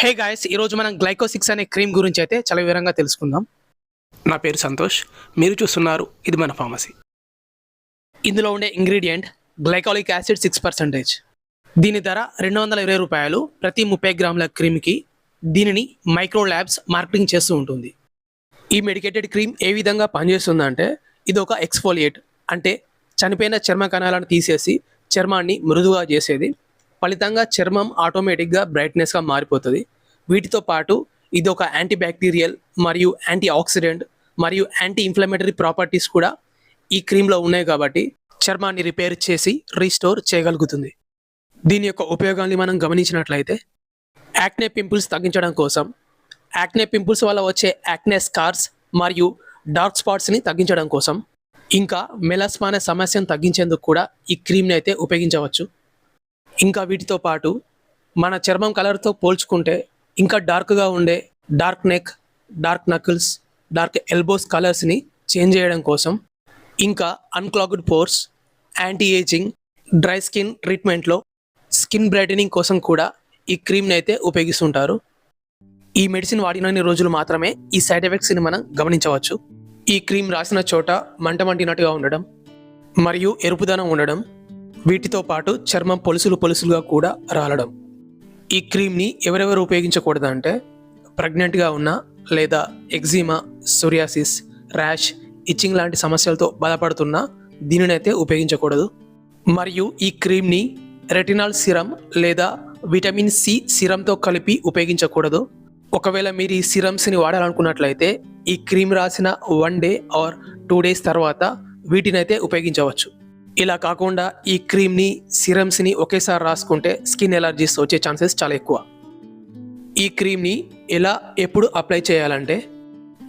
Hey guys, ఈరోజు మనం glyco six అనే క్రీమ్ గురించి అయితే చాలా వివరంగా తెలుసుకుందాం. నా పేరు సంతోష్. మీరు చూస్తున్నారు ఇది మన ఫార్మసీ. ఇందులో ఉండే ఇంగ్రీడియంట్ గ్లైకాలిక్ యాసిడ్ 6%. దీని ధర 220 రూపాయలు ప్రతి 30 గ్రాముల క్రీమ్కి. దీనిని మైక్రో ల్యాబ్స్ మార్కెటింగ్ చేస్తూ ఉంటుంది. ఈ మెడికేటెడ్ క్రీమ్ ఏ విధంగా పనిచేస్తుందంటే, ఇది ఒక ఎక్స్ఫోలియేట్, అంటే చనిపోయిన చర్మ కణాలను తీసేసి చర్మాన్ని మృదువుగా చేసేది. ఫలితంగా చర్మం ఆటోమేటిక్గా బ్రైట్నెస్గా మారిపోతుంది. వీటితో పాటు ఇది ఒక యాంటీ బ్యాక్టీరియల్ మరియు యాంటీ ఆక్సిడెంట్ మరియు యాంటీ ఇన్ఫ్లమేటరీ ప్రాపర్టీస్ కూడా ఈ క్రీమ్లో ఉన్నాయి కాబట్టి చర్మాన్ని రిపేర్ చేసి రీస్టోర్ చేయగలుగుతుంది. దీని యొక్క ఉపయోగాన్ని మనం గమనించినట్లయితే, యాక్నే పింపుల్స్ తగ్గించడం కోసం, యాక్నే పింపుల్స్ వల్ల వచ్చే యాక్నే స్కార్స్ మరియు డార్క్ స్పాట్స్ని తగ్గించడం కోసం, ఇంకా మెలాస్మా అనే సమస్యను తగ్గించేందుకు కూడా ఈ క్రీమ్ని అయితే ఉపయోగించవచ్చు. ఇంకా వీటితో పాటు మన చర్మం కలర్తో పోల్చుకుంటే ఇంకా డార్క్గా ఉండే dark neck, dark knuckles, dark elbows కలర్స్ని చేంజ్ చేయడం కోసం, ఇంకా unclogged pores, anti ageing, dry skin ట్రీట్మెంట్లో స్కిన్ బ్రైటనింగ్ కోసం కూడా ఈ క్రీమ్ని అయితే ఉపయోగిస్తుంటారు. ఈ మెడిసిన్ వాడినన్ని రోజులు మాత్రమే ఈ సైడ్ ఎఫెక్ట్స్ని మనం గమనించవచ్చు. ఈ క్రీమ్ రాసిన చోట మంటమంటినట్టుగా ఉండడం మరియు ఎరుపుదనం ఉండడం, వీటితో పాటు చర్మం పొలుసులుగా కూడా రాలడం. ఈ క్రీమ్ని ఎవరెవరు ఉపయోగించకూడదంటే, ప్రెగ్నెంట్గా ఉన్న లేదా ఎగ్జిమా, సోరియాసిస్, ర్యాష్, ఇచ్చింగ్ లాంటి సమస్యలతో బాధపడుతున్నా దీనినైతే ఉపయోగించకూడదు. మరియు ఈ క్రీమ్ని రెటినాల్ సిరం లేదా విటమిన్ సి సిరంతో కలిపి ఉపయోగించకూడదు. ఒకవేళ మీరు ఈ సిరమ్స్ని వాడాలనుకున్నట్లయితే ఈ క్రీమ్ రాసిన 1 డే ఆర్ 2 డేస్ తర్వాత వీటినైతే ఉపయోగించవచ్చు. ఇలా కాకుండా ఈ క్రీమ్ని, సిరమ్స్ని ఒకేసారి రాసుకుంటే స్కిన్ ఎలర్జీస్ వచ్చే ఛాన్సెస్ చాలా ఎక్కువ. ఈ క్రీమ్ని ఎప్పుడు అప్లై చేయాలంటే,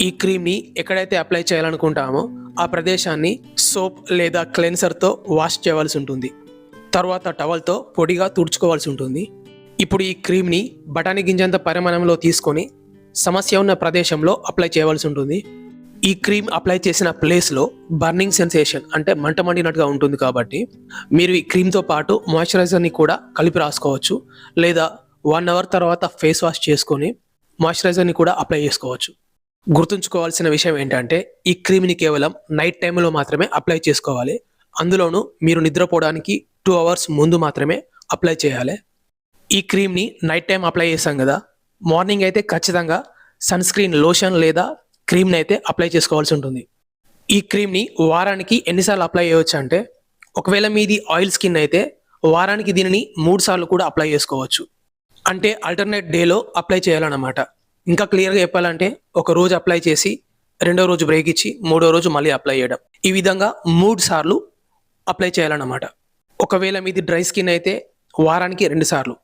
ఈ క్రీమ్ని ఎక్కడైతే అప్లై చేయాలనుకుంటామో ఆ ప్రదేశాన్ని సోప్ లేదా క్లెన్సర్తో వాష్ చేయవలసి ఉంటుంది. తర్వాత టవల్తో పొడిగా తుడుచుకోవాల్సి ఉంటుంది. ఇప్పుడు ఈ క్రీమ్ని బఠానీ గింజంత పరిమాణంలో తీసుకొని సమస్య ఉన్న ప్రదేశంలో అప్లై చేయవలసి ఉంటుంది. ఈ క్రీమ్ అప్లై చేసిన ప్లేస్లో బర్నింగ్ సెన్సేషన్, అంటే మంట మండినట్టుగా ఉంటుంది కాబట్టి మీరు ఈ క్రీమ్తో పాటు మాయిశ్చరైజర్ని కూడా కలిపి రాసుకోవచ్చు, లేదా 1 అవర్ తర్వాత ఫేస్ వాష్ చేసుకొని మాయిశ్చరైజర్ని కూడా అప్లై చేసుకోవచ్చు. గుర్తుంచుకోవాల్సిన విషయం ఏంటంటే, ఈ క్రీమ్ని కేవలం నైట్ టైంలో మాత్రమే అప్లై చేసుకోవాలి. అందులోనూ మీరు నిద్రపోవడానికి 2 అవర్స్ ముందు మాత్రమే అప్లై చేయాలి. ఈ క్రీమ్ని నైట్ టైం అప్లై చేసాం కదా, మార్నింగ్ అయితే ఖచ్చితంగా సన్ స్క్రీన్ లోషన్ లేదా క్రీమ్ని అయితే అప్లై చేసుకోవాల్సి ఉంటుంది. ఈ క్రీమ్ని వారానికి ఎన్నిసార్లు అప్లై చేయవచ్చు అంటే, ఒకవేళ మీది ఆయిల్ స్కిన్ అయితే వారానికి దీనిని 3 సార్లు కూడా అప్లై చేసుకోవచ్చు. అంటే ఆల్టర్నేట్ డేలో అప్లై చేయాలన్నమాట. ఇంకా క్లియర్గా చెప్పాలంటే, ఒక రోజు అప్లై చేసి 2వ రోజు బ్రేక్ ఇచ్చి 3వ రోజు మళ్ళీ అప్లై చేయడం, ఈ విధంగా 3 సార్లు అప్లై చేయాలన్నమాట. ఒకవేళ మీది డ్రై స్కిన్ అయితే వారానికి 2 సార్లు,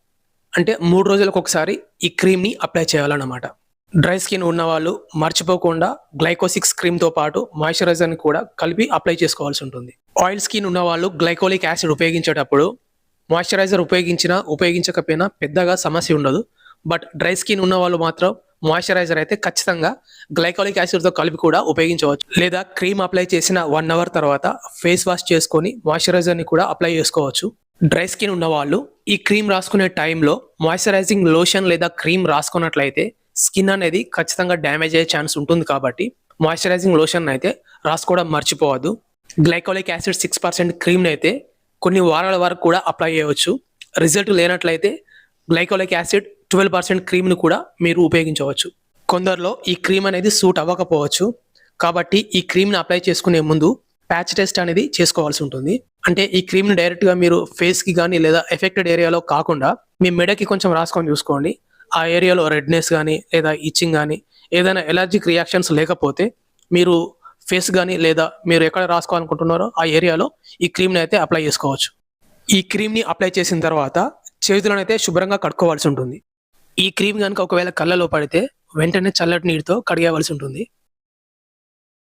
అంటే 3 రోజులకు ఒకసారి ఈ క్రీమ్ని అప్లై చేయాలన్నమాట. డ్రై స్కిన్ ఉన్నవాళ్ళు మర్చిపోకుండా గ్లైకోసిక్స్ క్రీమ్తో పాటు మాయిశ్చరైజర్ని కూడా కలిపి అప్లై చేసుకోవాల్సి ఉంటుంది. ఆయిల్ స్కిన్ ఉన్నవాళ్ళు గ్లైకోలిక్ యాసిడ్ ఉపయోగించేటప్పుడు మాయిశ్చరైజర్ ఉపయోగించకపోయినా పెద్దగా సమస్య ఉండదు. బట్ డ్రై స్కిన్ ఉన్నవాళ్ళు మాత్రం మాయిశ్చరైజర్ అయితే ఖచ్చితంగా గ్లైకోలిక్ యాసిడ్తో కలిపి కూడా ఉపయోగించవచ్చు. లేదా క్రీమ్ అప్లై చేసిన 1 అవర్ తర్వాత ఫేస్ వాష్ చేసుకొని మాయిశ్చరైజర్ని కూడా అప్లై చేసుకోవచ్చు. డ్రై స్కిన్ ఉన్నవాళ్ళు ఈ క్రీమ్ రాసుకునే టైంలో మాయిశ్చరైజింగ్ లోషన్ లేదా క్రీమ్ రాసుకున్నట్లయితే స్కిన్ అనేది ఖచ్చితంగా డ్యామేజ్ అయ్యే ఛాన్స్ ఉంటుంది కాబట్టి మాయిశ్చరైజింగ్ లోషన్ అయితే రాసుకోవడం మర్చిపోవద్దు. గ్లైకోలిక్ యాసిడ్ 6% క్రీమ్ని అయితే కొన్ని వారాల వరకు కూడా అప్లై చేయవచ్చు. రిజల్ట్ లేనట్లయితే గ్లైకోలిక్ యాసిడ్ 12% క్రీమ్ను కూడా మీరు ఉపయోగించవచ్చు. కొందరిలో ఈ క్రీమ్ అనేది సూట్ అవ్వకపోవచ్చు కాబట్టి ఈ క్రీమ్ని అప్లై చేసుకునే ముందు ప్యాచ్ టెస్ట్ అనేది చేసుకోవాల్సి ఉంటుంది. అంటే ఈ క్రీమ్ని డైరెక్ట్గా మీరు ఫేస్కి కానీ లేదా ఎఫెక్టెడ్ ఏరియాలో కాకుండా మీ మెడకి కొంచెం రాసుకొని చూసుకోండి. ఆ ఏరియాలో రెడ్నెస్ కానీ లేదా ఇచ్చింగ్ కానీ ఏదైనా ఎలర్జిక్ రియాక్షన్స్ లేకపోతే మీరు ఫేస్ కానీ లేదా మీరు ఎక్కడ రాసుకోవాలనుకుంటున్నారో ఆ ఏరియాలో ఈ క్రీమ్ని అయితే అప్లై చేసుకోవచ్చు. ఈ క్రీమ్ని అప్లై చేసిన తర్వాత చేతులను అయితే శుభ్రంగా కడుక్కోవాల్సి ఉంటుంది. ఈ క్రీమ్ కనుక ఒకవేళ కళ్ళలో పడితే వెంటనే చల్లటి నీటితో కడిగేవలసి ఉంటుంది.